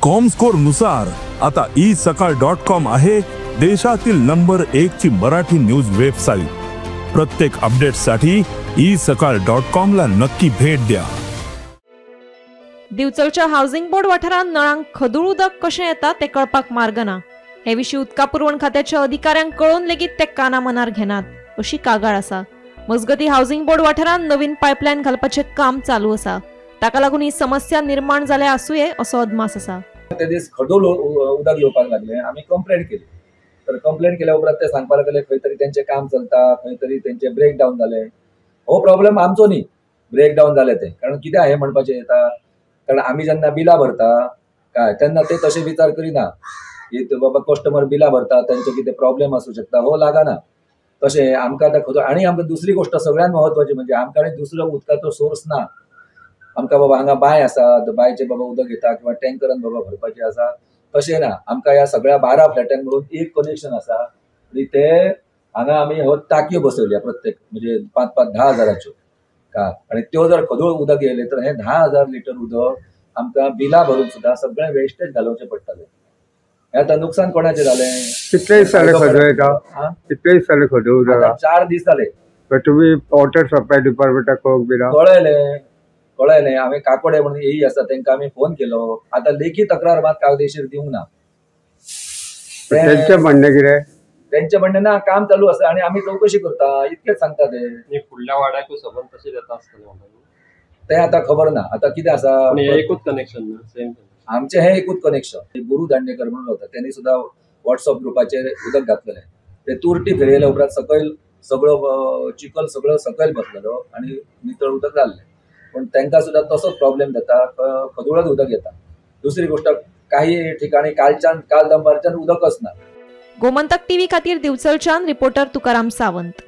Comscore नुसार आता isakal.com आहे देशातील नंबर 1 ची मराठी न्यूज वेबसाईट। प्रत्येक अपडेटसाठी isakal.com ला नक्की भेट द्या। दिवचलच्या हाऊसिंग बोर्ड वाठारांत नळांक खदूळ उदक कशें येता ते कळपाक मार्ग ना। हे विशीं उदका पुरवण खात्याच्या अधिकाऱ्यांक कळोवन लेगीत ते काना मनार घेनात अशी कागाळ आसा। मजगती हाऊसिंग बोर्ड वाठारांत नवीन पायपलायन घालपाचें काम चालू आसा। ताका लागून ही समस्या निर्माण जाल्या आसूये असो अदमास आसा। ते दीस खडूळ उदक येवपाक लागले, आमी कंप्लेंट केली। तर कंप्लेंट केल्या उपरांत ते सांगपाक लागले खंय तरी तेंचें काम चलता, खंय तरी तेंचें ब्रेक डावन जालें। हो प्रॉब्लेम आमचो न्ही ब्रेक डावन जालें तें, कारण कित्याक हें म्हणपाचें येता, कारण आमी जेन्ना बिलां भरता काय तेन्ना ते तशे विचार करिना की बाबा कस्टमर बिलां भरता तेंचो कितें प्रॉब्लेम आसूं शकता, हो लागना। तशें आमकां आतां खदूळ आनी आमकां दुसरी गोश्ट सगळ्यांत म्हत्वाची म्हणजे आमकां दुसरो उदकाचो सोर्स ना। आमकां बाबा हांगा बांय आसा, बांयचे बाबा उदक येता किंवा टँकरान बाबा भरपाचें आसा, तशें ना। आमकां ह्या सगळ्या 12 फ्लॅटांक मेळून एक कनेक्शन आसा आनी ते हांगा आमी हो टाकयो बसयल्या प्रत्येक म्हणजे 5-5, 10 हजाराच्यो काय। आनी त्यो जर खदूळ उदक येयलें तर हें 10,000 लिटर उदक आमकां बिलां भरून सुद्दां सगळें वेस्टेज घालोवचें पडटलें। हें आतां नुकसान कोणाचें जालें? कितले दीस जाले खदूळ येता? कितले दीस जाले खदूळ उदक? 4 दीस जाले। तुम्ही वॉटर सप्लाय डिपार्टमेंटाक कळोवंक दिला? कळयलें हांवें काकोडे म्हणून येई आसा तेंकां आमी फोन केलो। आतां लेखी तक्रार मात कायदेशीर दिवंक ना। तेंचें म्हणणें कितें? तेंचें म्हणणें ना, काम चालू आसा आनी आमी चवकशी करता इतकेंच सांगता ते। फुडल्या वाड्याकूय सबंद तशें येता आसतलें तें आतां खबर ना। आतां कितें आसा, एकूच कनेक्शन ना सेम आमचें हें एकूच कनेक्शन। गुरू दांडेकर म्हणून होता, त्यांनी सुद्दां व्हॉट्सअप ग्रुपाचेर उदक घातलेलें। ते तुरटी फिरयल्या उपरांत सकयल सगळो चिखल सगळो सकयल बसलेलो आनी नितळ उदक जाल्लें। पण तांकां सुद्दां तसोच प्रॉब्लेम जाता, खदूळच उदक येता। दुसरी गोश्ट काही ठिकाणी काल दनपारच्यान उदकच ना। गोमंतक टीव्ही खातीर दिवचलच्यान रिपोर्टर तुकाराम सावंत।